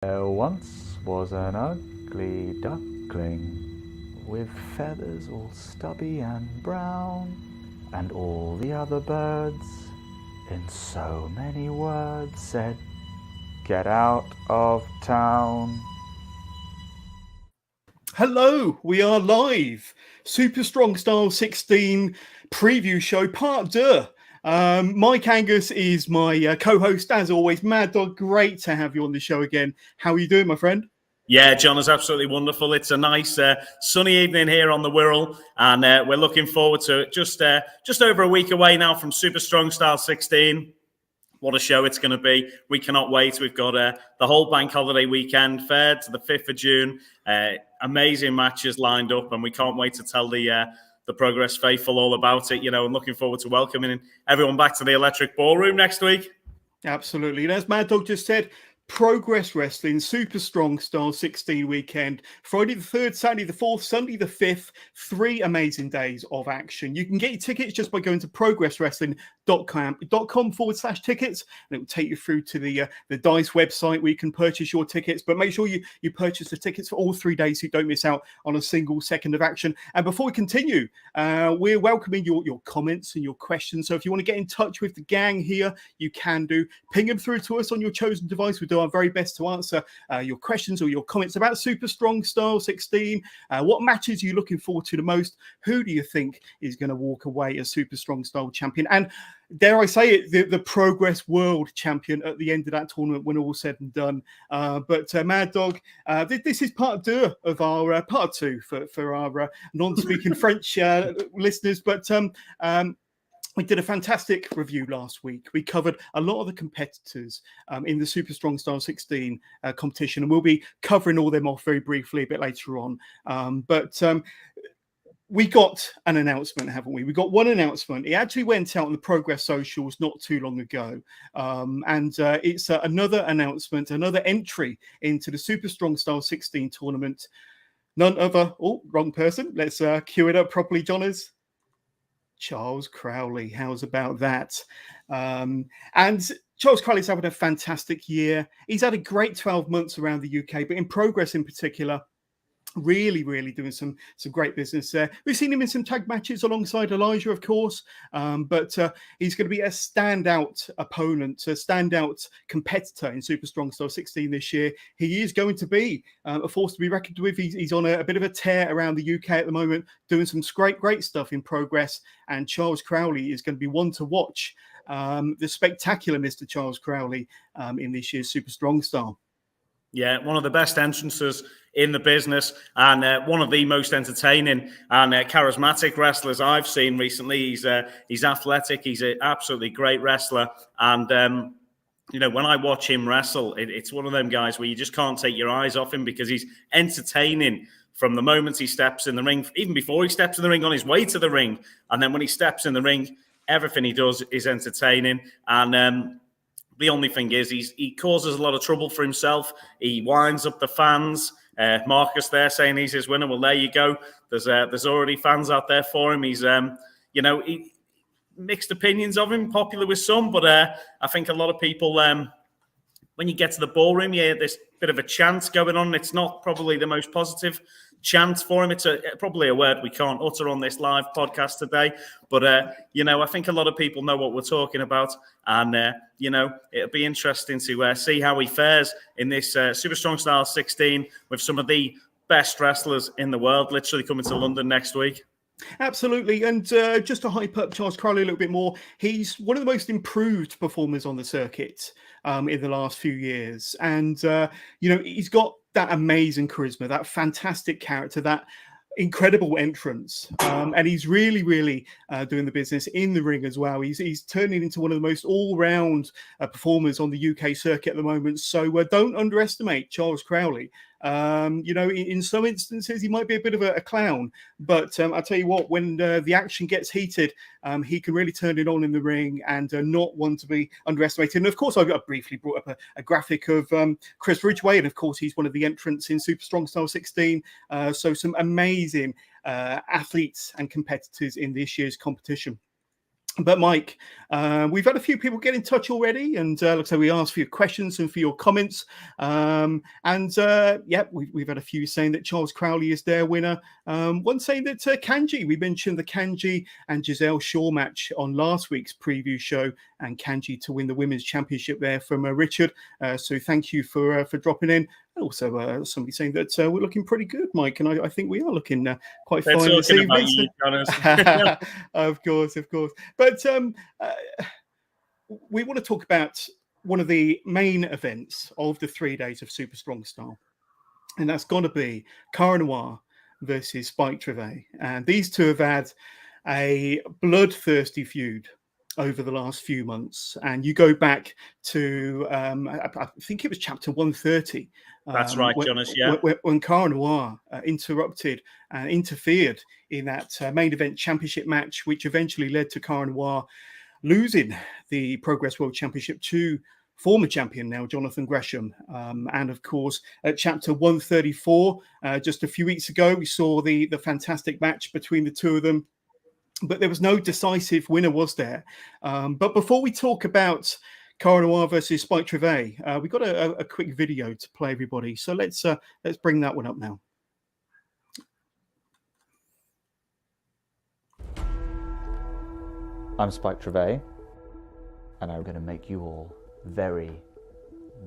There once was an ugly duckling with feathers all stubby and brown, and all the other birds, in so many words, said, "Get out of town." Hello, we are live. Super Strong Style 16 preview show part 2. Mike Angus is my co-host, as always. Maddog, great to have you on the show again. How are you doing, my friend? Yeah, John, is absolutely wonderful. It's a nice sunny evening here on the Wirral, and we're looking forward to it. Just over a week away now from Super Strong Style 16. What a show it's going to be. We cannot wait. We've got the whole bank holiday weekend, 3rd to the 5th of June. Amazing matches lined up, and we can't wait to tell the Progress faithful all about it, and looking forward to welcoming everyone back to the Electric Ballroom next week. Absolutely. And as Mad Dog just said, Progress Wrestling Super Strong Style 16 weekend, Friday the 3rd, Saturday the 4th, Sunday the 5th, 3 amazing days of action. You can get your tickets just by going to progresswrestling.com/tickets, and it will take you through to the DICE website where you can purchase your tickets. But make sure you purchase the tickets for all 3 days so you don't miss out on a single second of action. And before we continue, we're welcoming your comments and your questions. So if you want to get in touch with the gang here, you can do. Ping them through to us on your chosen device. We do our very best to answer your questions or your comments about Super Strong Style 16. What matches are you looking forward to the most? Who do you think is going to walk away as Super Strong Style champion? And dare I say it, the Progress World champion at the end of that tournament when all said and done. But Mad Dog, this is part 2 of our part 2 for our non-speaking French listeners. But we did a fantastic review last week. We covered a lot of the competitors in the Super Strong Style 16 competition, and we'll be covering all them off very briefly a bit later on. But we got an announcement, haven't we? We got one announcement. It actually went out on the Progress socials not too long ago. And it's another announcement, another entry into the Super Strong Style 16 tournament. None other, wrong person. Let's cue it up properly, Johners. Charles Crowley. How's about that? And Charles Crowley's having a fantastic year. He's had a great 12 months around the UK, but in Progress in particular, really doing some great business there. We've seen him in some tag matches alongside Elijah, of course, but he's going to be a standout opponent, a standout competitor in Super Strong Style 16 this year. He is going to be a force to be reckoned with. He's on a bit of a tear around the UK at the moment, doing some great stuff in Progress, and Charles Crowley is going to be one to watch. The spectacular Mr. Charles Crowley in this year's Super Strong Style. Yeah, one of the best entrances in the business, and one of the most entertaining and charismatic wrestlers I've seen recently. He's athletic. He's an absolutely great wrestler, and when I watch him wrestle, it's one of them guys where you just can't take your eyes off him because he's entertaining from the moment he steps in the ring, even before he steps in the ring, on his way to the ring, and then when he steps in the ring, everything he does is entertaining. And the only thing is he causes a lot of trouble for himself. He winds up the fans. Marcus there saying he's his winner. Well, there you go. There's already fans out there for him. He's he mixed opinions of him, popular with some, but I think a lot of people when you get to the ballroom, you hear this bit of a chant going on. It's not probably the most positive chant for him. It's probably a word we can't utter on this live podcast today. But, I think a lot of people know what we're talking about. And, it'll be interesting to see how he fares in this Super Strong Style 16 with some of the best wrestlers in the world literally coming to London next week. Absolutely. And just to hype up Charles Crowley a little bit more, he's one of the most improved performers on the circuit in the last few years. And, he's got that amazing charisma, that fantastic character, that incredible entrance. And he's really doing the business in the ring as well. He's turning into one of the most all-round performers on the UK circuit at the moment. So don't underestimate Charles Crowley. In some instances, he might be a bit of a clown, but I tell you what, when the action gets heated, he can really turn it on in the ring and not one to be underestimated. And of course, I briefly brought up a graphic of Chris Ridgway, and of course, he's one of the entrants in Super Strong Style 16. So some amazing athletes and competitors in this year's competition. But Mike, we've had a few people get in touch already, and like I say, we asked for your questions and for your comments. Yeah, we've had a few saying that Charles Crowley is their winner. One saying that Kanji, we mentioned the Kanji and Giselle Shaw match on last week's preview show, and Kanji to win the women's championship there from Richard. So thank you for dropping in. And also somebody saying that we're looking pretty good, Mike, and I think we are looking quite fine this evening. Of course. But we want to talk about one of the main events of the 3 days of Super Strong Style, and that's going to be Cara Noir versus Spike Trivet. And these two have had a bloodthirsty feud over the last few months, and you go back to I think it was chapter 130. That's right, Jonas. Yeah, when Cara Noir interrupted and interfered in that main event championship match, which eventually led to Cara Noir losing the Progress World Championship to former champion now Jonathan Gresham. And of course, at chapter 134, just a few weeks ago, we saw the fantastic match between the two of them. But there was no decisive winner, was there? But before we talk about Cara Noir versus Spike Trivet, we've got a quick video to play, everybody. So let's bring that one up now. I'm Spike Trivet, and I'm going to make you all very,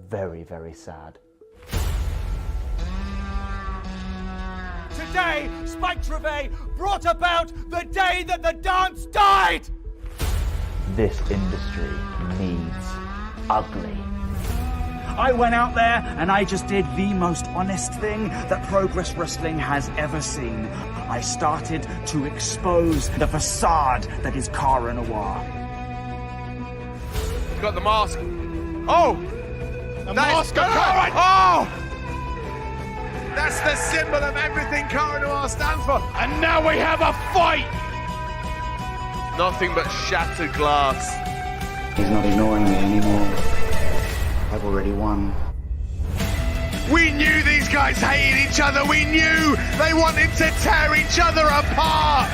very, very sad. Today, Spike Trivet brought about the day that the dance died! This industry needs ugly. I went out there and I just did the most honest thing that Progress Wrestling has ever seen. I started to expose the facade that is Cara Noir. He's got the mask. Oh! The mask of Cara! Oh! That's the symbol of everything Cara Noir stands for. And now we have a fight! Nothing but shattered glass. He's not ignoring me anymore. I've already won. We knew these guys hated each other. We knew they wanted to tear each other apart.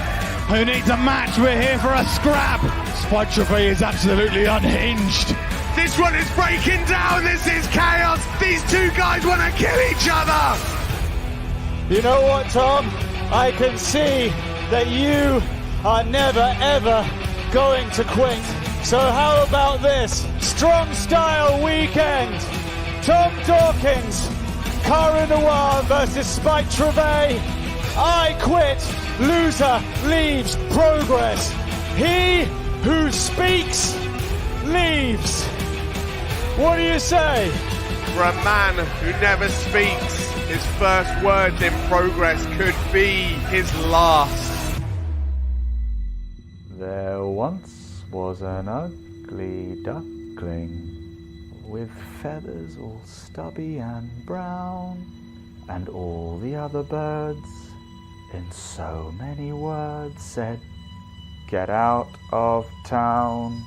Who needs a match? We're here for a scrap. Spike Trivet is absolutely unhinged. This one is breaking down. This is chaos. These two guys want to kill each other. You know what, Tom? I can see that you are never, ever going to quit. So how about this? Strong Style Weekend. Tom Dawkins, Cara Noir versus Spike Trivet. I quit. Loser leaves Progress. He who speaks leaves. What do you say? For a man who never speaks, his first words in Progress could be his last. There once was an ugly duckling with feathers all stubby and brown, and all the other birds in so many words said, "Get out of town."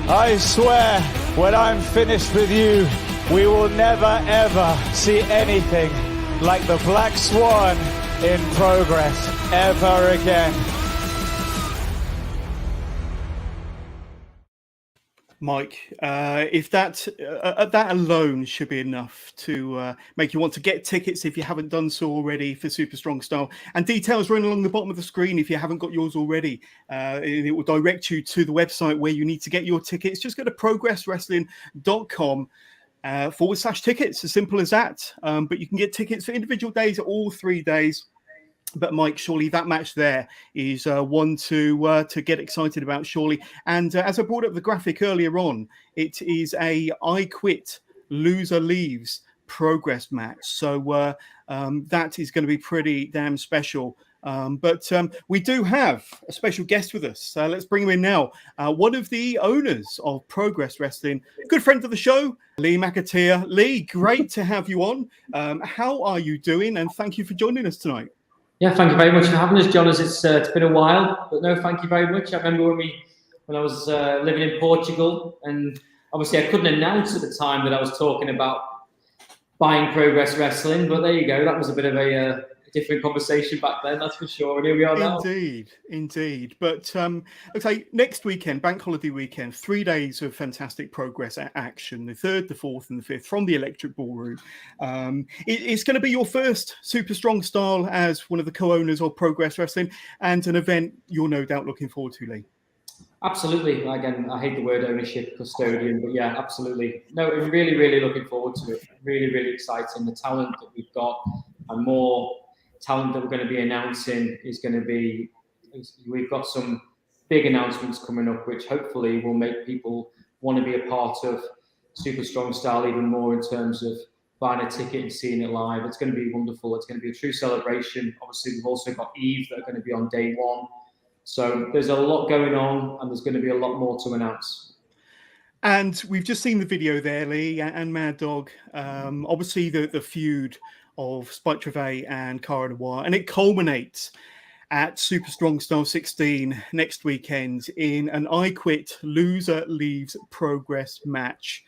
I swear, when I'm finished with you, we will never ever see anything like the Black Swan in Progress ever again. Mike, if that alone should be enough to make you want to get tickets if you haven't done so already for Super Strong Style, and details running along the bottom of the screen if you haven't got yours already, it will direct you to the website where you need to get your tickets. Just go to progresswrestling.com /tickets, as simple as that. But you can get tickets for individual days, all 3 days. But Mike, surely that match there is one to get excited about, surely. And as I brought up the graphic earlier on, it is a I Quit, Loser Leaves Progress match. So that is going to be pretty damn special. But we do have a special guest with us. Let's bring him in now. One of the owners of Progress Wrestling, good friend of the show, Lee McAteer. Lee, great to have you on. How are you doing? And thank you for joining us tonight. Yeah, thank you very much for having us, Jonas. It's been a while, but no, thank you very much. I remember when I was living in Portugal, and obviously I couldn't announce at the time that I was talking about buying Progress Wrestling, but there you go. That was a bit of a different conversation back then, that's for sure. And here we are now. Indeed. But okay, next weekend, Bank Holiday weekend, 3 days of fantastic progress action, the 3rd, the 4th, and the 5th from the Electric Ballroom. It's going to be your first Super Strong Style as one of the co-owners of Progress Wrestling, and an event you're no doubt looking forward to, Lee. Absolutely. Again, I hate the word ownership, custodian, but yeah, absolutely. No, I'm really, really looking forward to it. Really, really exciting. The talent that we've got and more talent that we're going to be announcing is going to be, we've got some big announcements coming up, which hopefully will make people want to be a part of Super Strong Style even more in terms of buying a ticket and seeing it live. It's going to be wonderful. It's going to be a true celebration. Obviously, we've also got Eve that are going to be on day one. So there's a lot going on, and there's going to be a lot more to announce. And we've just seen the video there, Lee, and Maddog. Obviously, the feud of Spike Trivet and Cara Noir, and it culminates at Super Strong Style 16 next weekend in an I Quit Loser Leaves Progress match.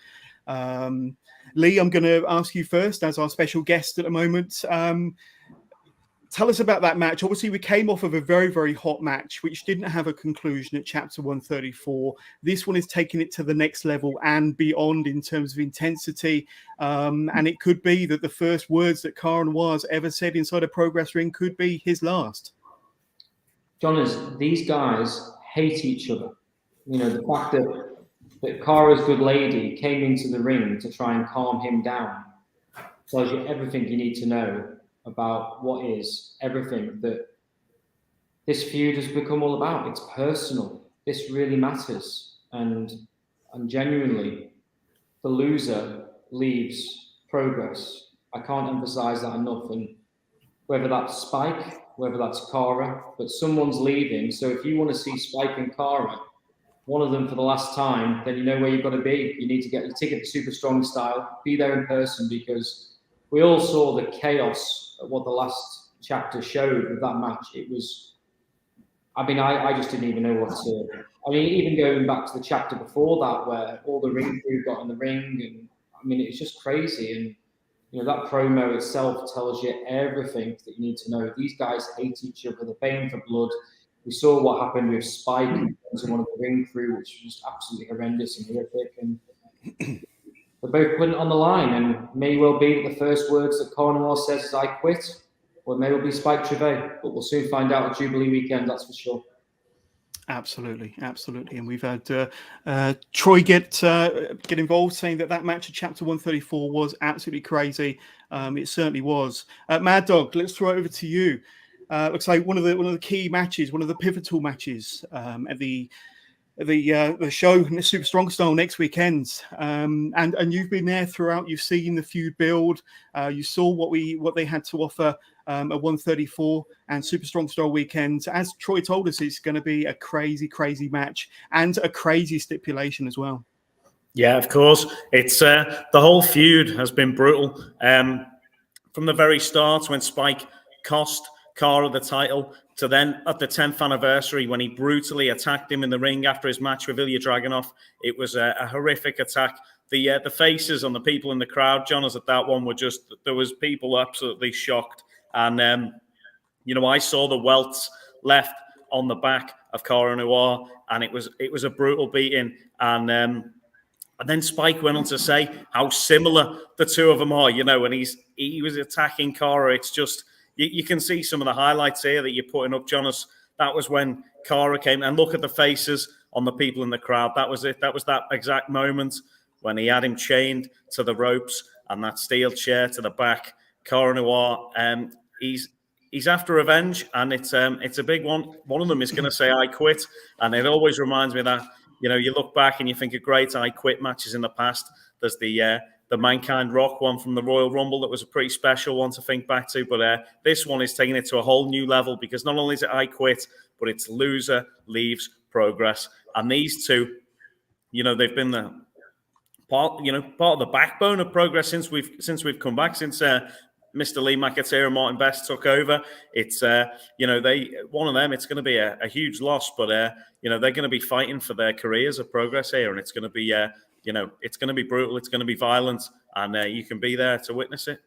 Lee, I'm going to ask you first as our special guest at the moment. Tell us about that match. Obviously, we came off of a very, very hot match, which didn't have a conclusion at Chapter 134. This one is taking it to the next level and beyond in terms of intensity. And it could be that the first words that Cara Noir's ever said inside a Progress ring could be his last. John, these guys hate each other. You know, the fact that Cara's good lady came into the ring to try and calm him down tells you everything you need to know about what is everything that this feud has become all about. It's personal. This really matters. And genuinely, the loser leaves Progress. I can't emphasize that enough. And whether that's Spike, whether that's Cara, but someone's leaving. So if you want to see Spike and Cara, one of them for the last time, then you know where you've got to be. You need to get your ticket to Super Strong Style, be there in person, because we all saw the chaos of what the last chapter showed with that match. It was, I mean, I just didn't even know what to, I mean, even going back to the chapter before that, where all the ring crew got in the ring, and I mean, it's just crazy. And, you know, that promo itself tells you everything that you need to know. These guys hate each other, they're paying for blood. We saw what happened with Spike in terms of one of the ring crew, which was absolutely horrendous and horrific. And they're both putting it on the line, and may well be that the first words that Cara Noir says is "I quit," or it may well be Spike Trivet. But we'll soon find out at Jubilee weekend, that's for sure. Absolutely. And we've had Troy get involved, saying that match at Chapter 134 was absolutely crazy. It certainly was. Maddog, let's throw it over to you. Looks like one of the key matches, one of the pivotal matches at the show, Super Strong Style next weekend, and you've been there throughout. You've seen the feud build. You saw what they had to offer at 134 and Super Strong Style weekend. As Troy told us, it's going to be a crazy match and a crazy stipulation as well. Yeah, of course. It's the whole feud has been brutal from the very start when Spike cost Cara the title, to then at the 10th anniversary when he brutally attacked him in the ring after his match with Ilya Dragunov. It was a horrific attack. The faces on the people in the crowd, John, as at that one, were just, there was people absolutely shocked. And, you know, I saw the welts left on the back of Cara Noir, and it was a brutal beating. And then Spike went on to say how similar the two of them are, you know, and he was attacking Cara. It's just, you can see some of the highlights here that you're putting up, Jonas. That was when Cara came, and look at the faces on the people in the crowd. That was it. That was that exact moment when he had him chained to the ropes and that steel chair to the back. Cara Noir, he's after revenge, and it's a big one. One of them is going to say "I quit," and it always reminds me of that. You know, you look back and you think of great "I quit" matches in the past. There's the Mankind Rock one from the Royal Rumble that was a pretty special one to think back to. But this one is taking it to a whole new level, because not only is it "I quit," but it's loser leaves Progress. And these two, you know, they've been the part of the backbone of Progress since we've come back, since Mr. Lee McAteer and Martin Best took over. It's one of them. It's going to be a huge loss, but they're going to be fighting for their careers of Progress here, and it's going to be it's going to be brutal. It's going to be violent, and you can be there to witness it.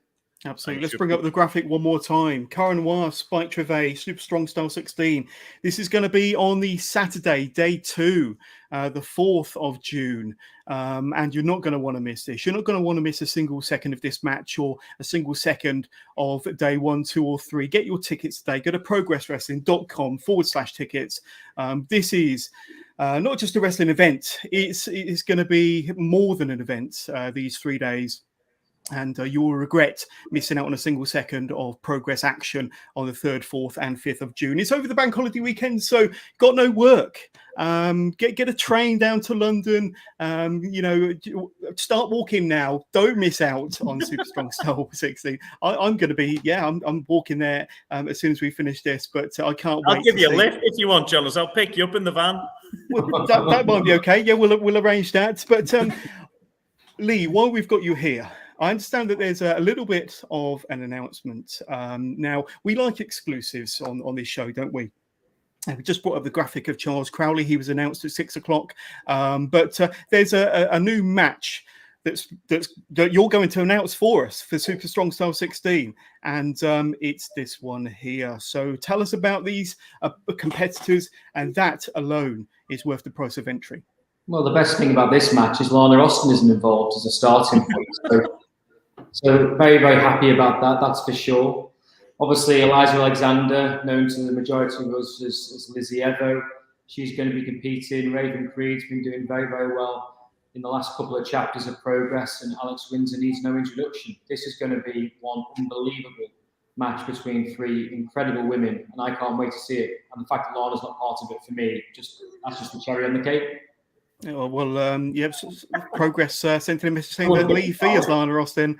Absolutely. Let's bring up the graphic one more time. Cara Noir, Spike Trivet, Super Strong Style 16. This is going to be on the Saturday, day 2, the 4th of June. And you're not going to want to miss this. You're not going to want to miss a single second of this match or a single second of day 1, 2, or 3. Get your tickets today. Go to progresswrestling.com/tickets. This is not just a wrestling event. It's going to be more than an event these 3 days. And you will regret missing out on a single second of progress action on the 3rd, 4th, and 5th of June. It's over the bank holiday weekend, so got no work. Get a train down to London. Start walking now. Don't miss out on Super Strong Style 16. I'm going to be, I'm walking there as soon as we finish this, but I can't wait. I'll give you a lift if you want, Jonas. I'll pick you up in the van. Well, that might be okay. Yeah, we'll arrange that. But Lee, while we've got you here, I understand that there's a little bit of an announcement. Now, we like exclusives on this show, don't we? And we just brought up the graphic of Charles Crowley. He was announced at 6 o'clock. But there's a new match that you're going to announce for us for Super Strong Style 16. And it's this one here. So tell us about these competitors, and that alone is worth the price of entry. Well, the best thing about this match is Lana Austin isn't involved as a starting point. So very, very happy about that, that's for sure. Obviously, Eliza Alexander, known to the majority of us as Lizzie Evo, she's going to be competing. Raven Creed's been doing very, very well in the last couple of chapters of Progress, and Alex Windsor needs no introduction. This is going to be one unbelievable match between 3 incredible women, and I can't wait to see it. And the fact that Lana's not part of it, for me, that's just the cherry on the cake. Oh, well, Progress sent in a message saying that Lee fears Lana Austin.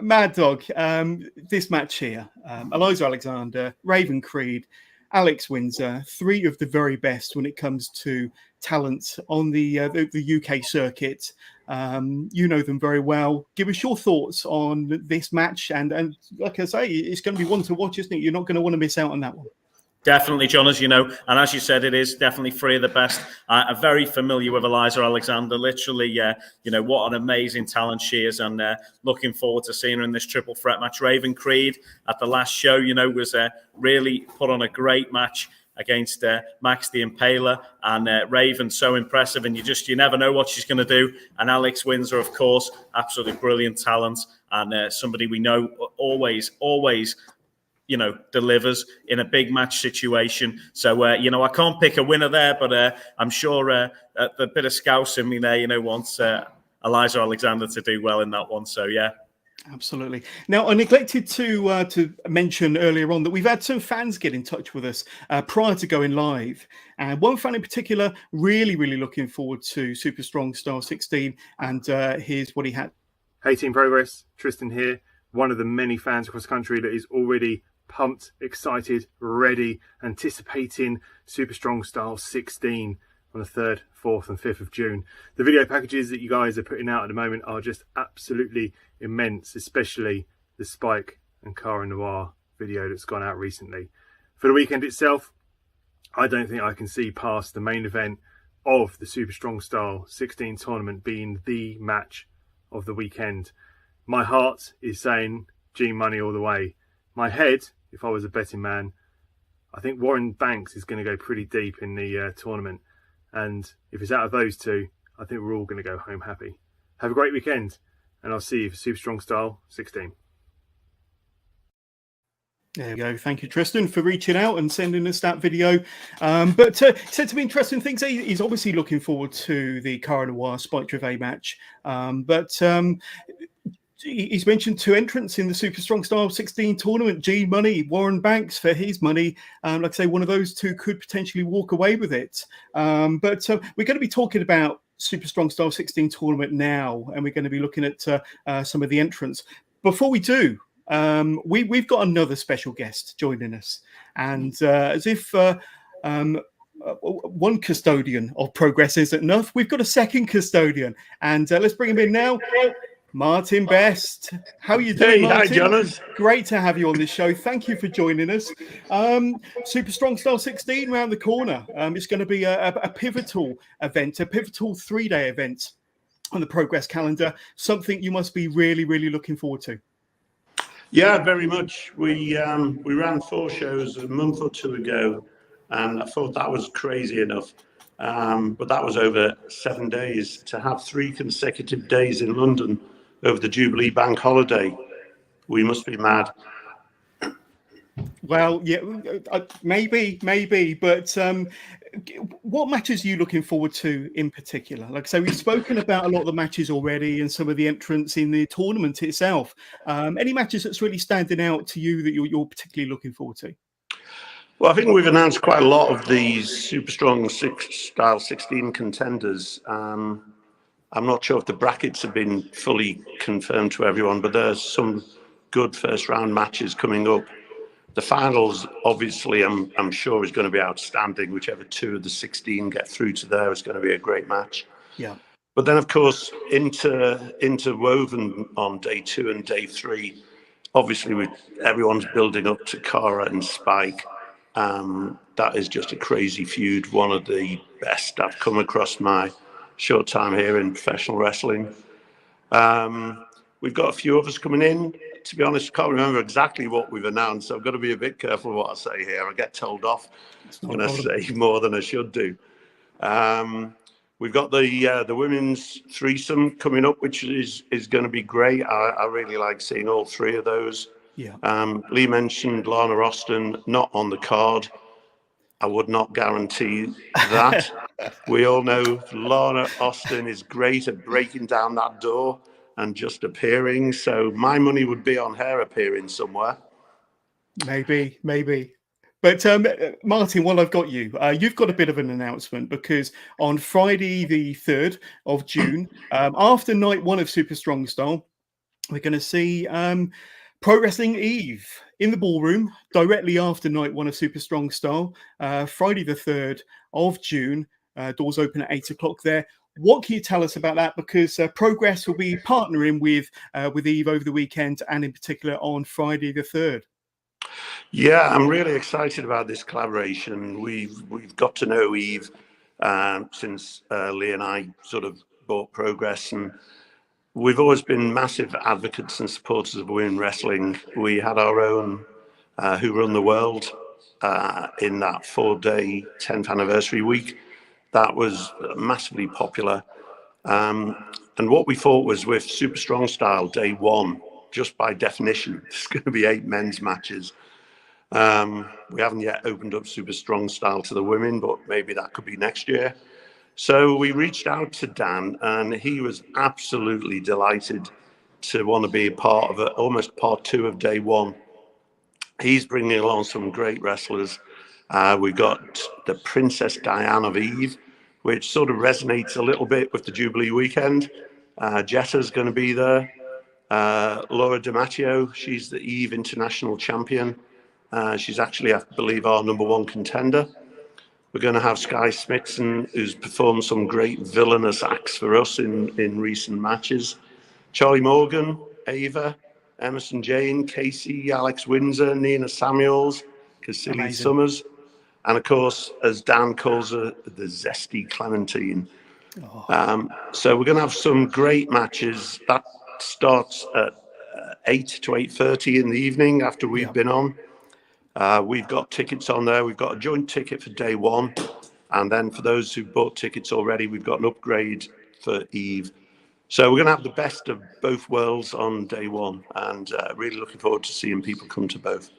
Mad Dog, this match here, Eliza Alexander, Raven Creed, Alex Windsor, 3 of the very best when it comes to talent on the UK circuit. You know them very well. Give us your thoughts on this match. And like I say, it's going to be one to watch, isn't it? You're not going to want to miss out on that one. Definitely, Jonas, and as you said, it is definitely 3 of the best. I'm very familiar with Eliza Alexander, literally, what an amazing talent she is, and looking forward to seeing her in this triple threat match. Raven Creed at the last show, was really put on a great match against Max the Impaler, and Raven so impressive, and you never know what she's going to do. And Alex Windsor, of course, absolutely brilliant talent, and somebody we know always delivers in a big match situation. So, I can't pick a winner there, but I'm sure the bit of scouse in me there, wants Eliza Alexander to do well in that one. So, yeah. Absolutely. Now, I neglected to mention earlier on that we've had some fans get in touch with us prior to going live. And one fan in particular really, really looking forward to Super Strong Style 16. And here's what he had. Hey, Team Progress. Tristan here. One of the many fans across the country that is already pumped, excited, ready, anticipating Super Strong Style 16 on the 3rd, 4th and 5th of June. The video packages that you guys are putting out at the moment are just absolutely immense, especially the Spike and Cara Noir video that's gone out recently. For the weekend itself, I don't think I can see past the main event of the Super Strong Style 16 tournament being the match of the weekend. My heart is saying G Money all the way. My head, if I was a betting man, I think Warren Banks is going to go pretty deep in the tournament. And if it's out of those 2, I think we're all going to go home happy. Have a great weekend, and I'll see you for Super Strong Style 16. There we go. Thank you, Tristan, for reaching out and sending us that video. But said some interesting things. He's obviously looking forward to the Cara Noir Spike Trivet match. He's mentioned 2 entrants in the Super Strong Style 16 tournament. G Money, Warren Banks for his money. Like I say, one of those 2 could potentially walk away with it. But we're going to be talking about Super Strong Style 16 tournament now, and we're going to be looking at some of the entrants. Before we do, we've got another special guest joining us. And as if one custodian of Progress isn't enough, we've got a second custodian. And let's bring him in now. Martin Best. How are you doing, Martin? Hi, Jonas. Great to have you on this show. Thank you for joining us. Super Strong Style 16 around the corner. It's going to be a pivotal event, a pivotal 3-day event. on the Progress calendar. Something you must be really, really looking forward to. Yeah, very much. We ran 4 shows a month or 2 ago, and I thought that was crazy enough. But that was over 7 days. To have 3 consecutive days in London over the Jubilee Bank holiday, we must be mad. Well, yeah, maybe, but what matches are you looking forward to in particular? Like I say, we've spoken about a lot of the matches already and some of the entrants in the tournament itself. Any matches that's really standing out to you that you're particularly looking forward to? Well, I think we've announced quite a lot of these super strong style 16 contenders. I'm not sure if the brackets have been fully confirmed to everyone, but there's some good first round matches coming up. The finals, obviously, I'm sure is going to be outstanding. Whichever 2 of the 16 get through to there is going to be a great match. Yeah. But then, of course, interwoven on day 2 and day 3, obviously, everyone's building up to Cara and Spike. That is just a crazy feud. One of the best I've come across my short time here in professional wrestling. We've got a few others coming in. To be honest, I can't remember exactly what we've announced, so I've got to be a bit careful what I say here. I get told off when I say more than I should do. We've got the women's threesome coming up, which is going to be great. I really like seeing all 3 of those. Yeah. Lee mentioned Lana Austin, not on the card. I would not guarantee that. We all know Lana Austin is great at breaking down that door and just appearing. So my money would be on her appearing somewhere. Maybe. But Martin, while I've got you, you've got a bit of an announcement, because on Friday, the 3rd of June, after night 1 of Super Strong Style, we're going to see Pro Wrestling Eve in the ballroom directly after night 1 of Super Strong Style. Friday, the 3rd of June, doors open at 8 o'clock there. What can you tell us about that? Because Progress will be partnering with Eve over the weekend, and in particular on Friday the 3rd. Yeah, I'm really excited about this collaboration. We've got to know Eve since Lee and I sort of bought Progress, and we've always been massive advocates and supporters of women wrestling. We had our own Who Run the World in that 4-day 10th anniversary week. That was massively popular. And what we thought was, with Super Strong Style day 1, just by definition, there's going to be 8 men's matches. We haven't yet opened up Super Strong Style to the women, but maybe that could be next year. So we reached out to Dan, and he was absolutely delighted to want to be a part of it, almost part 2 of day 1. He's bringing along some great wrestlers. We've got the Princess Diane of Eve, which sort of resonates a little bit with the Jubilee weekend. Jetta's going to be there. Laura DiMatteo, she's the Eve International Champion. She's actually, I believe, our #1 contender. We're going to have Sky Smithson, who's performed some great villainous acts for us in recent matches. Charlie Morgan, Ava, Emerson Jane, Casey, Alex Windsor, Nina Samuels, Cassidy Summers. And of course, as Dan calls her, the zesty Clementine. So we're going to have some great matches. That starts at 8 to 8:30 in the evening after we've been on. We've got tickets on there. We've got a joint ticket for day 1. And then for those who bought tickets already, we've got an upgrade for Eve. So we're going to have the best of both worlds on day 1, and really looking forward to seeing people come to both.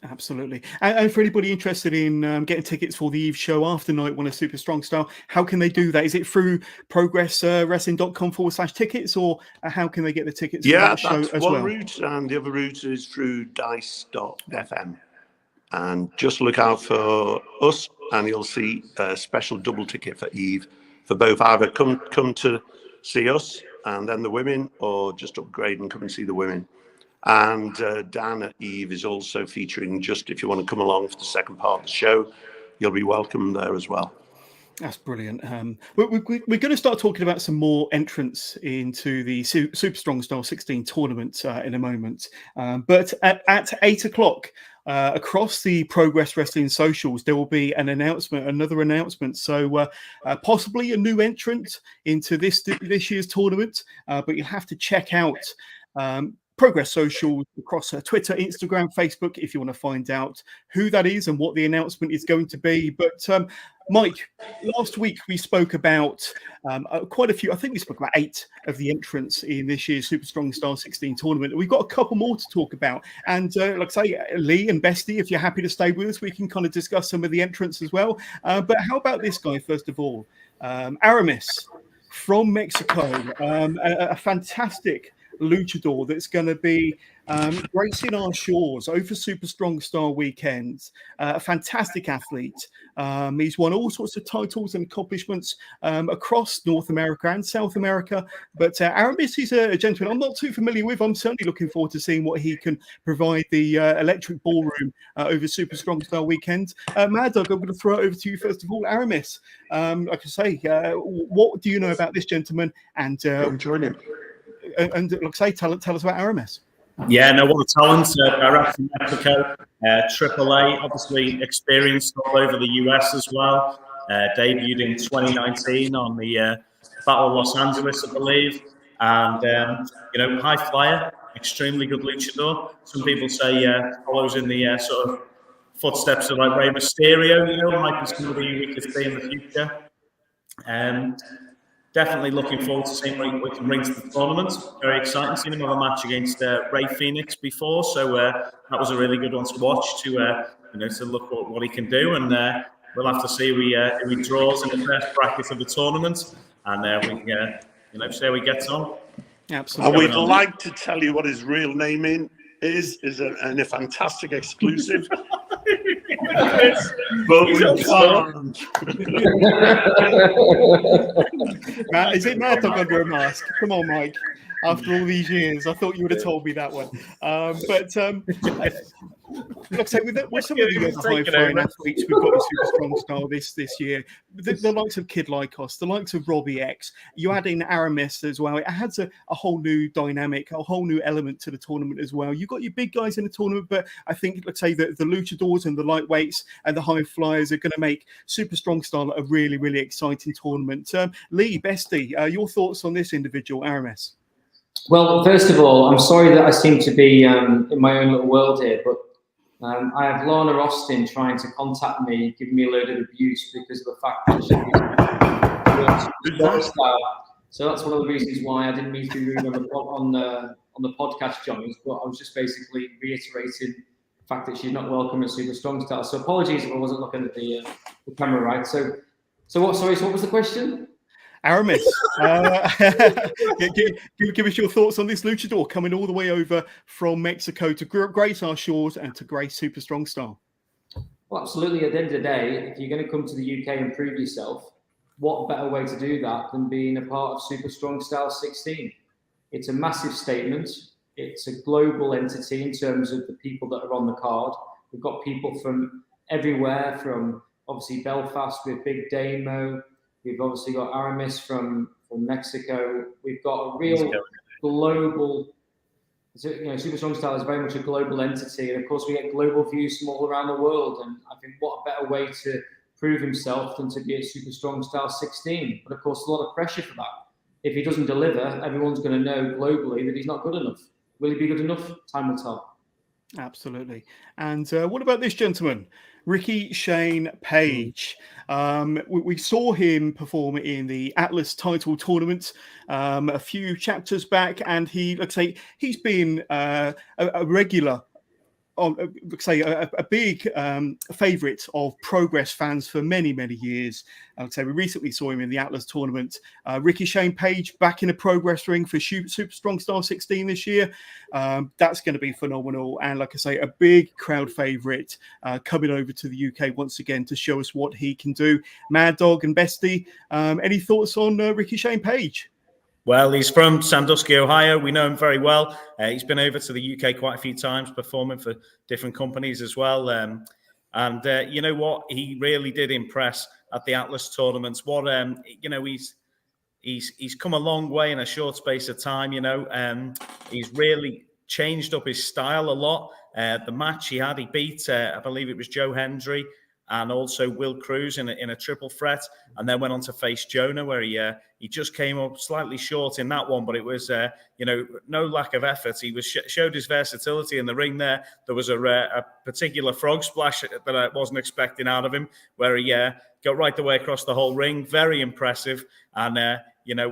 Absolutely. And for anybody interested in getting tickets for the Eve show after night 1 of Super Strong Style, how can they do that? Is it through progresswrestling.com/tickets, or how can they get the tickets for that show as well? Yeah, that's one route, and the other route is through dice.fm. And just look out for us, and you'll see a special double ticket for Eve for both. Either come to see us and then the women, or just upgrade and come and see the women. And Dan at Eve is also featuring, just if you want to come along for the second part of the show, you'll be welcome there as well. That's brilliant. We're going to start talking about some more entrants into the Super Strong Style 16 tournament in a moment. But at 8 o'clock across the Progress Wrestling socials, there will be another announcement. So possibly a new entrant into this year's tournament, but you'll have to check out Progress Social across Twitter, Instagram, Facebook if you want to find out who that is and what the announcement is going to be. But Mike, last week we spoke about quite a few. I think we spoke about 8 of the entrants in this year's Super Strong Style 16 tournament. We've got a couple more to talk about. And like I say, Lee and Bestie, if you're happy to stay with us, we can kind of discuss some of the entrants as well. But how about this guy, first of all? Aramis from Mexico, a fantastic luchador that's going to be gracing our shores over Super Strong Style weekends. A fantastic athlete. He's won all sorts of titles and accomplishments across North America and South America. But Aramis is a gentleman I'm not too familiar with. I'm certainly looking forward to seeing what he can provide the Electric Ballroom over Super Strong Style weekend. Maddog, I'm going to throw it over to you first of all. Aramis, like I say, what do you know about this gentleman? And join him. And like I say, tell us about Aramis. Yeah, no, what a talent. Direct from Mexico, AAA, obviously experienced all over the US as well. Debuted in 2019 on the Battle of Los Angeles, I believe. And, high flyer, extremely good luchador. Some people say follows in the sort of footsteps of like Rey Mysterio, might be somebody we could see in the future. Definitely looking forward to seeing what we can bring to the tournament. Very exciting. Seen him have a match against Ray Phoenix before, so that was a really good one to watch to look at what he can do. And we'll have to see who he draws in the first bracket of the tournament, and we can see how he gets on. Absolutely. And we'd like to tell you what his real name is a fantastic exclusive. But we can't. Is it Maddog under a mask? Come on, Mike. After all these years, I thought you would have told me that one. Like I say, with some of the other high-flying athletes we've got in Super Strong Style this year, the likes of Kid Lykos, the likes of Robbie X, you add in Aramis as well. It adds a whole new dynamic, a whole new element to the tournament as well. You've got your big guys in the tournament, but I think, let's say, the luchadors and the lightweights and the high flyers are going to make Super Strong Style a really, really exciting tournament. Lee, Bestie, your thoughts on this individual, Aramis? Well, first of all, I'm sorry that I seem to be in my own little world here, but I have Lana Austin trying to contact me, giving me a load of abuse because of the fact that she's style. So that's one of the reasons why I didn't mean to be rude on the podcast, Johnny. But I was just basically reiterating the fact that she's not welcome at Super Strong Style. So apologies if I wasn't looking at the camera right. So what? Sorry. So what was the question? Aramis, give us your thoughts on this luchador coming all the way over from Mexico to grace our shores and to grace Super Strong Style. Well, absolutely. At the end of the day, if you're going to come to the UK and prove yourself, what better way to do that than being a part of Super Strong Style 16? It's a massive statement. It's a global entity in terms of the people that are on the card. We've got people from everywhere, from obviously Belfast with Big Damo. We've obviously got Aramis from Mexico. We've got a real global, Super Strong Style is very much a global entity. And of course, we get global views from all around the world. And I think what a better way to prove himself than to be at Super Strong Style 16. But of course, a lot of pressure for that. If he doesn't deliver, everyone's going to know globally that he's not good enough. Will he be good enough? Time will tell. Absolutely. And what about this gentleman? Ricky Shane Page. We saw him perform in the Atlas title tournament a few chapters back, and let's say he's been a regular, let's say a big favourite of Progress fans for many, many years. I'd say we recently saw him in the Atlas tournament. Ricky Shane Page back in a Progress ring for Super Strong Style 16 this year. That's going to be phenomenal. And like I say, a big crowd favourite coming over to the UK once again to show us what he can do. Maddog and Bestie, any thoughts on Ricky Shane Page? Well, he's from Sandusky, Ohio. We know him very well. He's been over to the UK quite a few times, performing for different companies as well. And you know what? He really did impress at the Atlas tournaments. What he's come a long way in a short space of time. He's really changed up his style a lot. the match he beat, I believe it was Joe Hendry and also Will Cruz in a triple threat, and then went on to face Jonah, where he just came up slightly short in that one, but it was no lack of effort. He was showed his versatility in the ring there. There was a particular frog splash that I wasn't expecting out of him, where he got right the way across the whole ring. Very impressive, and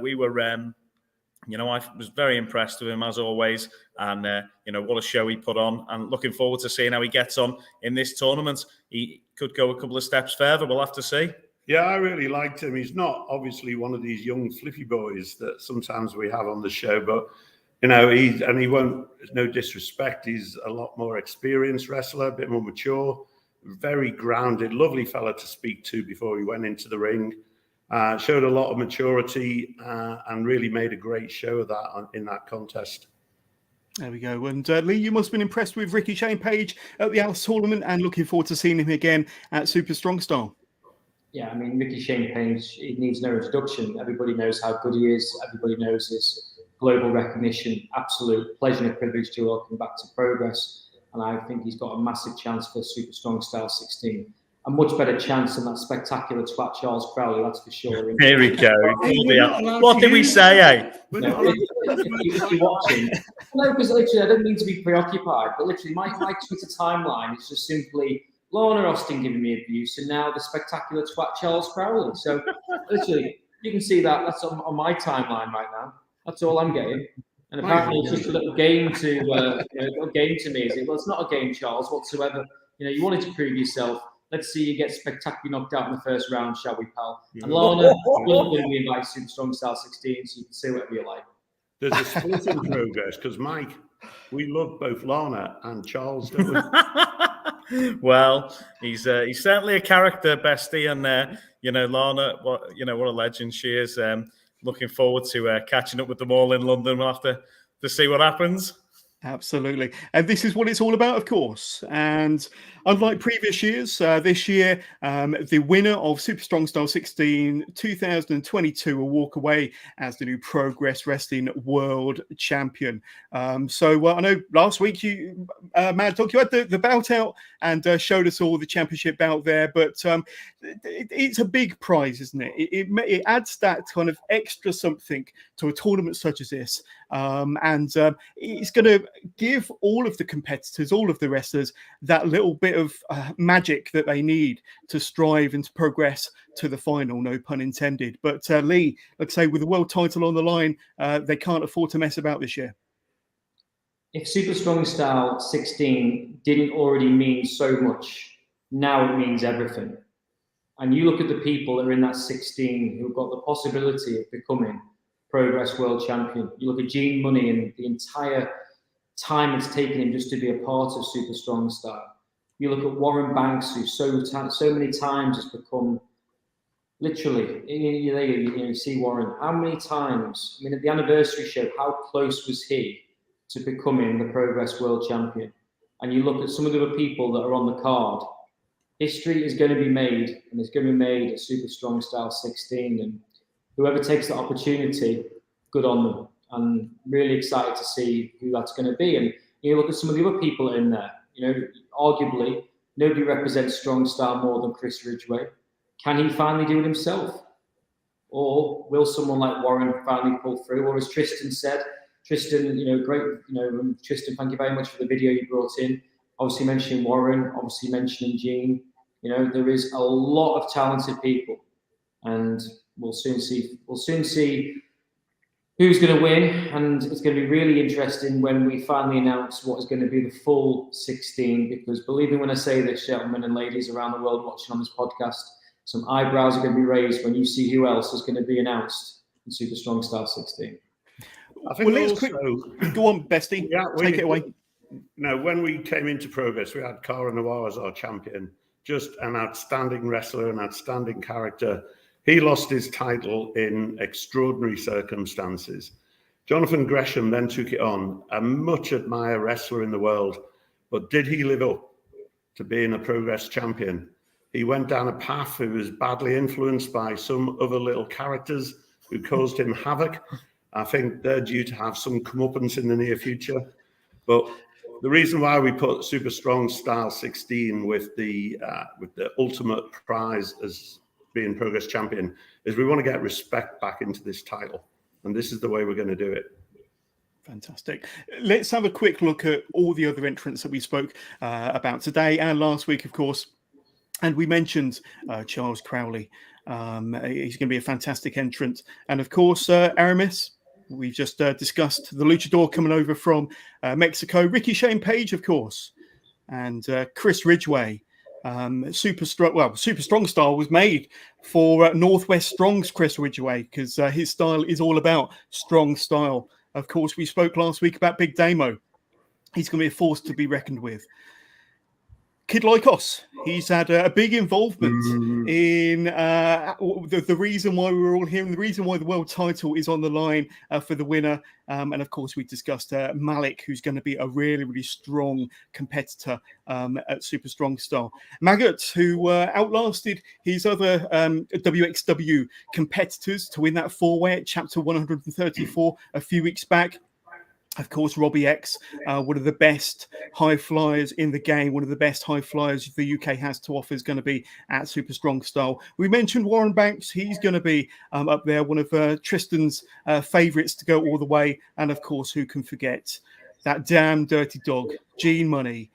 we were. I was very impressed with him as always, and what a show he put on, and looking forward to seeing how he gets on in this tournament. He could go a couple of steps further. We'll have to see. Yeah, I really liked him. He's not obviously one of these young flippy boys that sometimes we have on the show, but he won't. No disrespect, he's a lot more experienced wrestler, a bit more mature, very grounded, lovely fella to speak to before he went into the ring. Showed a lot of maturity and really made a great show of that in that contest. There we go. And Lee, you must have been impressed with Ricky Shane Page at the Alice tournament and looking forward to seeing him again at Super Strong Style. Yeah, I mean, Ricky Shane Page, he needs no introduction. Everybody knows how good he is. Everybody knows his global recognition. Absolute pleasure and privilege to welcome back to Progress. And I think he's got a massive chance for Super Strong Style 16. A much better chance than that spectacular twat Charles Crowley, that's for sure. Here we go. What did we say, eh? If you're watching, no, because literally, I don't mean to be preoccupied, but literally, my Twitter timeline is just simply Lorna Austin giving me abuse, and now the spectacular twat Charles Crowley. So, literally, you can see that that's on my timeline right now. That's all I'm getting. And apparently, it's just a little game to me. Is it? Well, it's not a game, Charles, whatsoever. You wanted to prove yourself. Let's see you get spectacularly knocked out in the first round, shall we, pal? And Lorna, you're going to be invited to Super Strong Style 16, so you can say whatever you like. There's a split in Progress because, Mike, we love both Lorna and Charles, don't we? Well, he's certainly a character, Bestie, and Lorna, what a legend she is. Looking forward to catching up with them all in London. We'll have to see what happens. Absolutely. And this is what it's all about, of course. And unlike previous years, this year, the winner of Super Strong Style 16 2022 will walk away as the new Progress Wrestling World Champion. So I know last week, Maddog, you had the bout out and showed us all the championship bout there, but it's a big prize, isn't it? It adds that kind of extra something to a tournament such as this. And it's going to give all of the competitors, all of the wrestlers, that little bit of magic that they need to strive and to progress to the final, no pun intended. But Lee, let's say with the world title on the line, they can't afford to mess about this year. If Super Strong Style 16 didn't already mean so much, now it means everything. And you look at the people that are in that 16 who've got the possibility of becoming Progress World Champion. You look at Gene Money and the entire time it's taken him just to be a part of Super Strong Style. You look at Warren Banks, who so many times has become literally. You see Warren. How many times? I mean, at the anniversary show, how close was he to becoming the Progress World Champion? And you look at some of the other people that are on the card. History is going to be made, and it's going to be made at Super Strong Style 16. And whoever takes the opportunity, good on them. I'm really excited to see who that's going to be. And you look at some of the other people in there. Arguably, nobody represents Strong Style more than Chris Ridgway. Can he finally do it himself? Or will someone like Warren finally pull through? Or as Tristan said, Tristan, great, Tristan, thank you very much for the video you brought in. Obviously mentioning Warren, obviously mentioning Gene. There is a lot of talented people. And we'll soon see who's going to win, and it's going to be really interesting when we finally announce what is going to be the full 16, because believe me when I say this, gentlemen and ladies around the world watching on this podcast, some eyebrows are going to be raised when you see who else is going to be announced in Super Strong Style 16. I think go on, Bestie. Yeah, take it away. No, when we came into Progress, we had Cara Noir as our champion, just an outstanding wrestler, an outstanding character. He lost his title in extraordinary circumstances. Jonathan Gresham then took it on, a much admired wrestler in the world. But did he live up to being a Progress champion? He went down a path who was badly influenced by some other little characters who caused him havoc. I think they're due to have some comeuppance in the near future. But the reason why we put Super Strong Style 16 with the ultimate prize as being Progress Champion is we want to get respect back into this title. And this is the way we're going to do it. Fantastic. Let's have a quick look at all the other entrants that we spoke about today and last week, of course. And we mentioned Charles Crowley. He's going to be a fantastic entrant. And of course, Aramis, we've just discussed the luchador coming over from Mexico. Ricky Shane Page, of course. And Chris Ridgway. Super Strong Style was made for Northwest Strong's Chris Ridgway because his style is all about strong style. Of course, we spoke last week about Big Damo. He's going to be a force to be reckoned with. Kid Lykos, he's had a big involvement in the reason why we were all here and the reason why the world title is on the line for the winner. And of course, we discussed Malik, who's going to be a really, really strong competitor at Super Strong Style. Maggot, who outlasted his other WXW competitors to win that four-way at Chapter 134 a few weeks back. Of course, Robbie X, one of the best high flyers in the game, one of the best high flyers the UK has to offer is going to be at Super Strong Style. We mentioned Warren Banks. He's going to be up there, one of Tristan's favourites to go all the way. And of course, who can forget that damn dirty dog, Gene Money.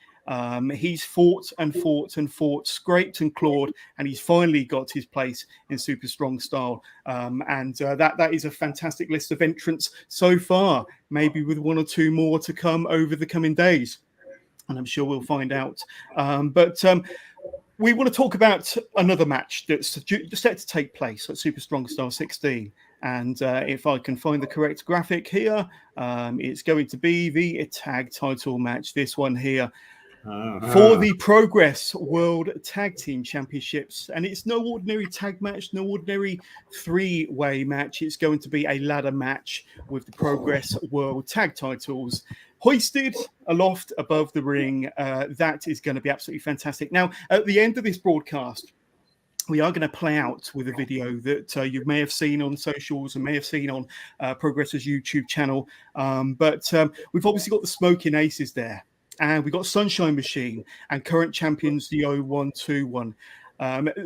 He's fought and fought and fought, scraped and clawed, and he's finally got his place in Super Strong Style. That is a fantastic list of entrants so far, maybe with one or two more to come over the coming days. And I'm sure we'll find out. We want to talk about another match that's set to take place at Super Strong Style 16. And if I can find the correct graphic here, it's going to be the tag title match, this one here. For the Progress World Tag Team Championships. And it's no ordinary tag match, no ordinary three-way match. It's going to be a ladder match with the Progress World Tag titles hoisted aloft above the ring. That is going to be absolutely fantastic. Now, at the end of this broadcast, we are going to play out with a video that you may have seen on socials and may have seen on Progress's YouTube channel. But we've obviously got the Smoking Aces there. And we've got Sunshine Machine and current champions, the 0121.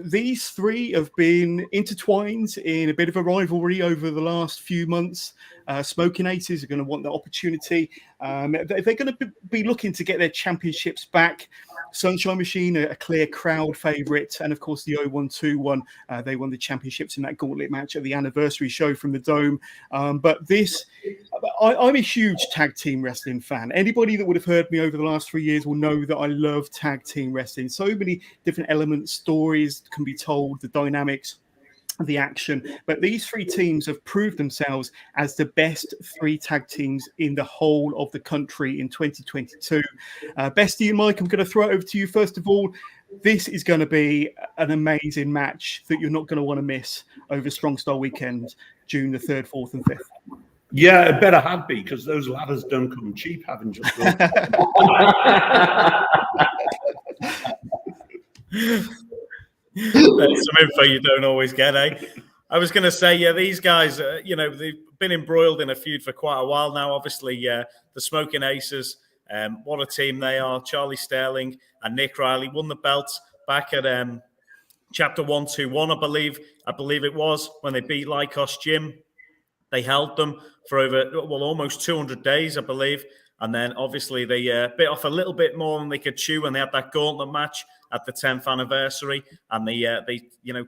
These three have been intertwined in a bit of a rivalry over the last few months. Smoking Aces are going to want the opportunity. They're going to be looking to get their championships back. Sunshine Machine, a clear crowd favourite. And of course, the 0121, they won the championships in that gauntlet match at the anniversary show from the Dome. But this, I'm a huge tag team wrestling fan. Anybody that would have heard me over the last 3 years will know that I love tag team wrestling. So many different elements, stories can be told, the dynamics, the action. But these three teams have proved themselves as the best three tag teams in the whole of the country in 2022. Bestie and Mike, I'm going to throw it over to you first of all. This is going to be an amazing match that you're not going to want to miss over Strong Style Weekend, June the 3rd, 4th and 5th. Yeah, it better have be, because those ladders don't come cheap, having just gone. That's some info you don't always get, eh? I was going to say, yeah, these guys, they've been embroiled in a feud for quite a while now. Obviously, the Smoking Aces, what a team they are. Charlie Sterling and Nick Riley won the belts back at Chapter 121, I believe it was, when they beat Lykos Jim. They held them for almost 200 days, I believe. And then obviously they bit off a little bit more than they could chew when they had that gauntlet match at the 10th anniversary. And they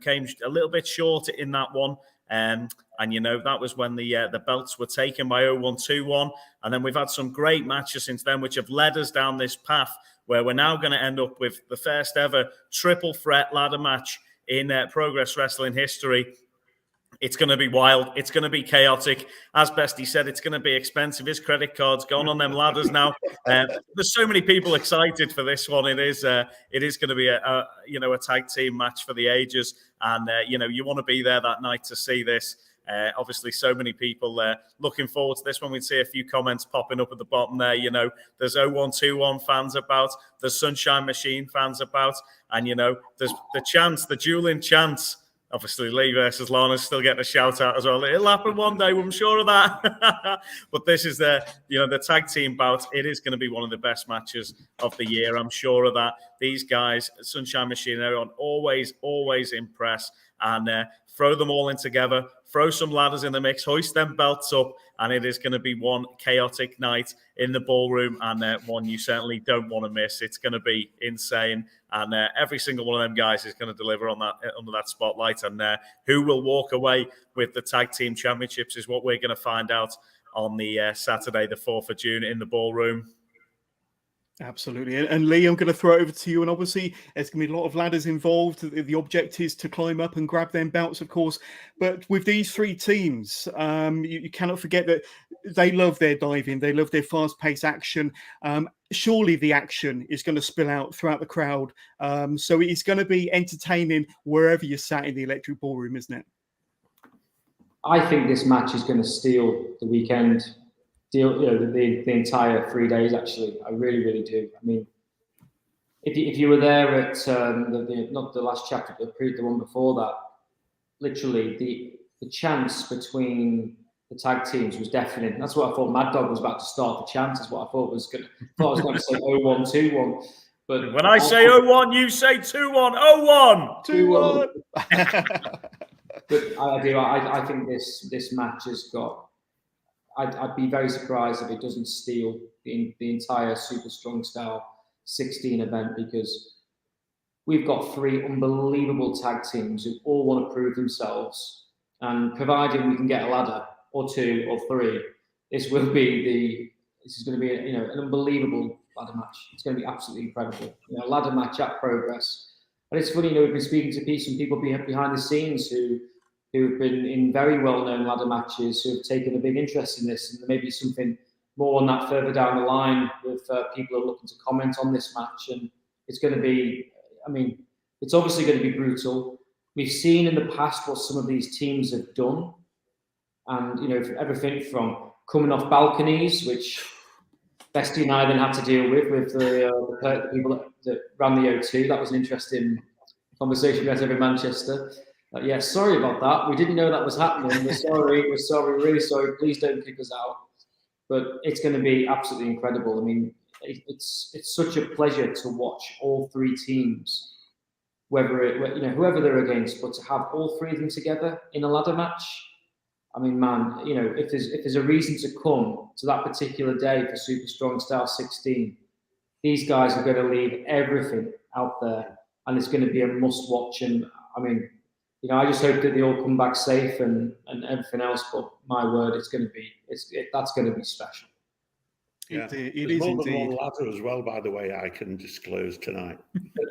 came a little bit short in that one. And that was when the belts were taken by 0121. And then we've had some great matches since then, which have led us down this path where we're now going to end up with the first ever triple threat ladder match in Progress Wrestling history. It's going to be wild. It's going to be chaotic. As Bestie said, it's going to be expensive. His credit card's gone on them ladders now. There's so many people excited for this one. It is going to be a tag team match for the ages. And, you want to be there that night to see this. Obviously, so many people looking forward to this one. We'd see a few comments popping up at the bottom there. There's 0121 fans about. There's Sunshine Machine fans about. And, there's the dueling chance Obviously, Lee versus Lana's still getting a shout out as well. It'll happen one day, I'm sure of that. But this is the tag team bout. It is going to be one of the best matches of the year. I'm sure of that. These guys, Sunshine Machine, everyone always impress, and throw them all in together. Throw some ladders in the mix, hoist them belts up, and it is going to be one chaotic night in the ballroom, and one you certainly don't want to miss. It's going to be insane, and every single one of them guys is going to deliver on that under that spotlight. And who will walk away with the tag team championships is what we're going to find out on the Saturday, the 4th of June, in the ballroom. Absolutely. And Lee, I'm going to throw it over to you. And obviously, there's going to be a lot of ladders involved. The object is to climb up and grab them belts, of course. But with these three teams, you cannot forget that they love their diving. They love their fast-paced action. Surely the action is going to spill out throughout the crowd. So it's going to be entertaining wherever you're sat in the Electric Ballroom, isn't it? I think this match is going to steal the weekend. The entire 3 days, actually. I really do. I mean, if you were there at not the last chapter, but the one before that, literally the chance between the tag teams was deafening. That's what I thought. Maddog was about to start the chant. Is what I thought was going. I was going to say 0-1, 2-1. But when I say 0-1, you say 2-1. 0-1, 2-1. But I think this match has got. I'd be very surprised if it doesn't steal the entire Super Strong Style 16 event, because we've got three unbelievable tag teams who all want to prove themselves, and providing we can get a ladder or two or three, this is going to be an unbelievable ladder match. It's going to be absolutely incredible. A ladder match at Progress. And it's funny, we've been speaking to some people behind the scenes who've been in very well-known ladder matches, who have taken a big interest in this, and there may be something more on that further down the line with people who are looking to comment on this match. And it's going to be, it's obviously going to be brutal. We've seen in the past what some of these teams have done, and everything from coming off balconies, which Bestie and I then had to deal with the people that ran the O2. That was an interesting conversation we had over in Manchester. Yes, sorry about that. We didn't know that was happening. We're sorry, really sorry. Please don't kick us out. But it's going to be absolutely incredible. I mean, it's such a pleasure to watch all three teams, whoever they're against, but to have all three of them together in a ladder match. I mean, man, if there's a reason to come to that particular day for Super Strong Style 16, these guys are going to leave everything out there, and it's going to be a must-watch. And I mean, I just hope that they all come back safe and everything else. But my word, that's going to be special. Yeah. It is more indeed. than one ladder as well, by the way, I can disclose tonight.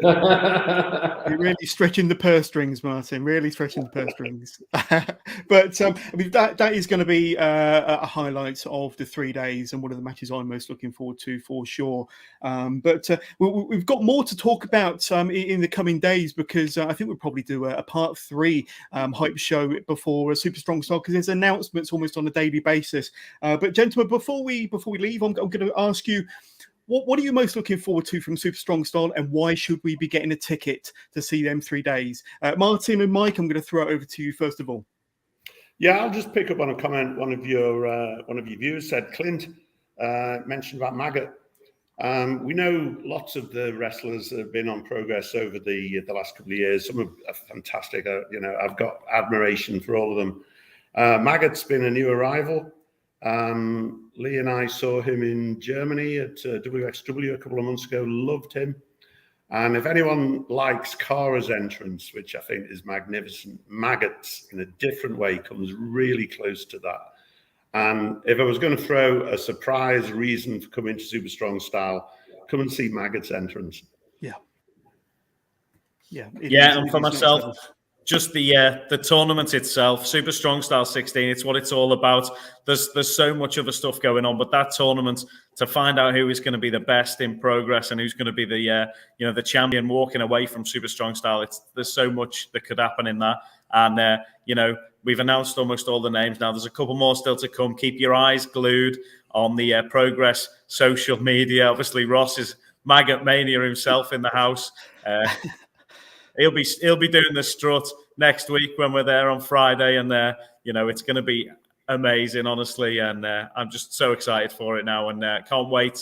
You're really stretching the purse strings, Martin. Really stretching the purse strings. But that is going to be a highlight of the 3 days, and one of the matches I'm most looking forward to for sure. But we've got more to talk about in the coming days, because I think we'll probably do a part 3 hype show before a Super Strong Style, because there's announcements almost on a daily basis. But gentlemen, before we leave, I'm going to ask you, what are you most looking forward to from Super Strong Style, and why should we be getting a ticket to see them 3 days? Martin and Mike, I'm going to throw it over to you first of all. Yeah, I'll just pick up on a comment one of your viewers said. Clint mentioned about Maggot. We know lots of the wrestlers that have been on Progress over the last couple of years. Some are fantastic. I've got admiration for all of them. Maggot's been a new arrival. Lee and I saw him in Germany at WXW a couple of months ago. Loved him. And if anyone likes Cara's entrance, which I think is magnificent, Maggot's in a different way comes really close to that. And if I was going to throw a surprise reason for coming to Super Strong Style, come and see Maggot's entrance. Yeah, and for myself, just the tournament itself, Super Strong Style 16, it's what it's all about. There's so much other stuff going on, but that tournament, to find out who is going to be the best in Progress and who's going to be the champion walking away from Super Strong Style, there's so much that could happen in that. And we've announced almost all the names now. There's a couple more still to come. Keep your eyes glued on the Progress social media. Obviously, Ross is Maggot Mania himself in the house. He'll be doing the strut next week when we're there on Friday, and it's going to be amazing, honestly, and I'm just so excited for it now, and can't wait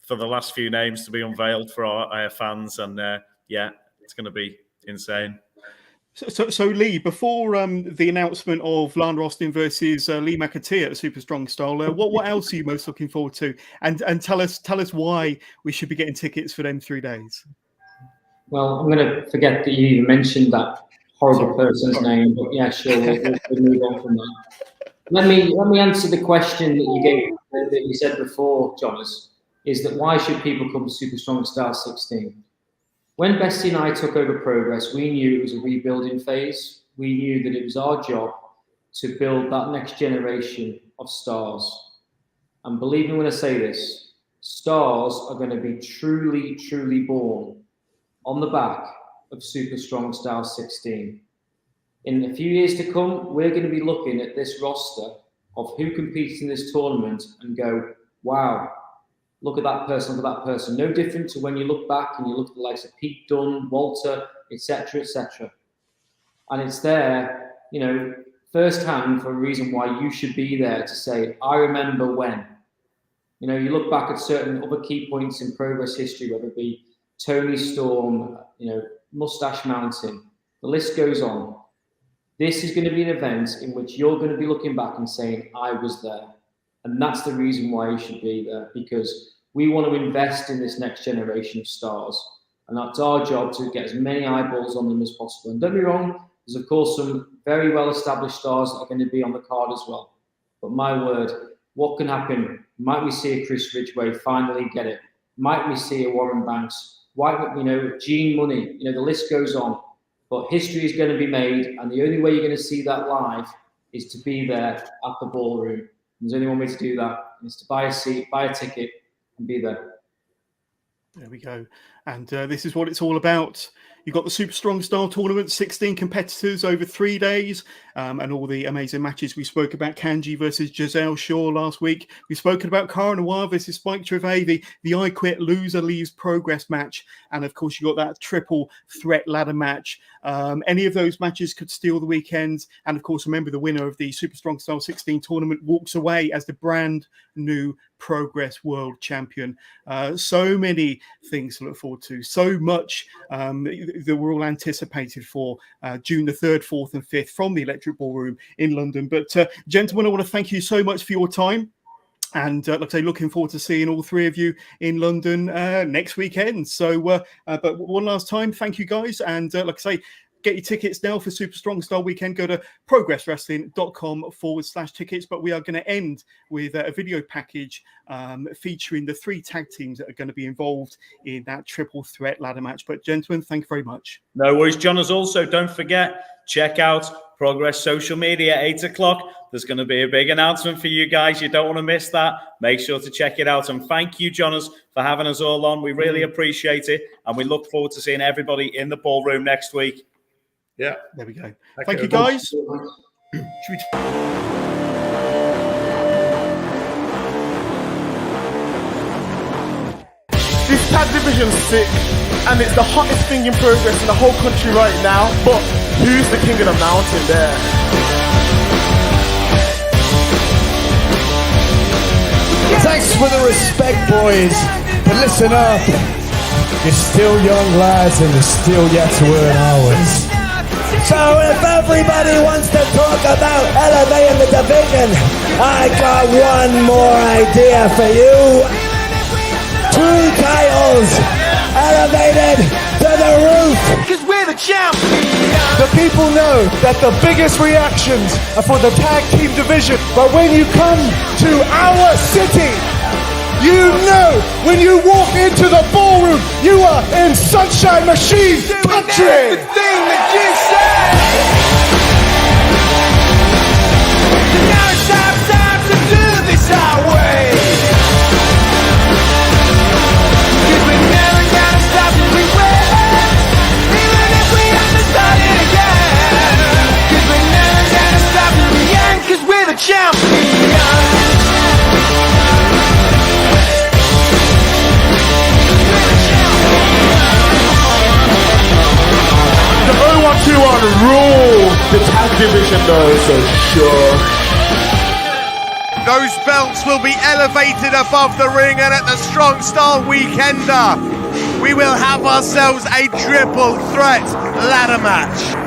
for the last few names to be unveiled for our fans, and it's going to be insane. So Lee, before the announcement of Lana Austin versus Lee McAteer at Super Strong Style, what else are you most looking forward to? And tell us why we should be getting tickets for them 3 days. Well, I'm going to forget that you even mentioned that horrible person's name, but yeah, sure, we'll move on from that. Let me answer the question that you said before, Jonas, is that why should people come to Super Strong Style 16? When Bestie and I took over Progress, we knew it was a rebuilding phase. We knew that it was our job to build that next generation of stars. And believe me when I say this, stars are going to be truly, truly born on the back of Super Strong Style 16. In a few years to come, we're going to be looking at this roster of who competes in this tournament and go, wow, look at that person, look at that person. No different to when you look back and you look at the likes of Pete Dunne, Walter, etc., etc. And it's there, firsthand for a reason why you should be there to say, I remember when. You look back at certain other key points in Progress history, whether it be Tony Storm, Mustache Mountain, the list goes on. This is going to be an event in which you're going to be looking back and saying, I was there. And that's the reason why you should be there, because we want to invest in this next generation of stars. And that's our job to get as many eyeballs on them as possible. And don't be wrong, there's of course some very well-established stars that are going to be on the card as well. But my word, what can happen? Might we see a Chris Ridgway finally get it? Might we see a Warren Banks? Gene Money? The list goes on. But history is going to be made, and the only way you're going to see that live is to be there at the ballroom. And there's only one way to do that, is to buy a seat, buy a ticket, and be there. There we go. And this is what it's all about. You've got the Super Strong Style Tournament, 16 competitors over 3 days, and all the amazing matches. We spoke about Kanji versus Giselle Shaw last week. We've spoken about Cara Noir versus Spike Trivet, the I Quit Loser Leaves Progress match. And of course, you got that triple threat ladder match. Any of those matches could steal the weekend. And of course, remember, the winner of the Super Strong Style 16 tournament walks away as the brand new Progress World Champion. So many things to look forward to. So much that we're all anticipated for June the 3rd, 4th and 5th from the Electric Ballroom in London. But gentlemen, I want to thank you so much for your time. And like I say, looking forward to seeing all three of you in London next weekend. So, but one last time, thank you guys. And like I say, get your tickets now for Super Strong Style Weekend. Go to progresswrestling.com/tickets. But we are going to end with a video package featuring the 3 tag teams that are going to be involved in that triple threat ladder match. But gentlemen, thank you very much. No worries, John. As also, don't forget, check out Progress social media, 8 o'clock. There's going to be a big announcement for you guys. You don't want to miss that. Make sure to check it out. And thank you, Jonas, for having us all on. We really appreciate it. And we look forward to seeing everybody in the ballroom next week. Yeah. There we go. Thank you, guys. This tag division's sick, and it's the hottest thing in Progress in the whole country right now. But who's the king of the mountain there? Thanks for the respect, boys. But listen up. You're still young lads and you're still yet to earn hours. So if everybody wants to talk about elevating the division, I got one more idea for you. 2 titles elevated to the roof. Cause we're the champions. The people know that the biggest reactions are for the tag team division. But when you come to our city, you know when you walk into the ballroom, you are in Sunshine Machine country. The thing that you said. Now it's time to do this our way. Cause we're never gonna stop till we win. Even if we have to start it again. Cause we're never gonna stop till the end. Cause we're the champions. The 012 are fucking know, so sure. Those belts will be elevated above the ring, and at the Strong Style Weekender, we will have ourselves a triple threat ladder match.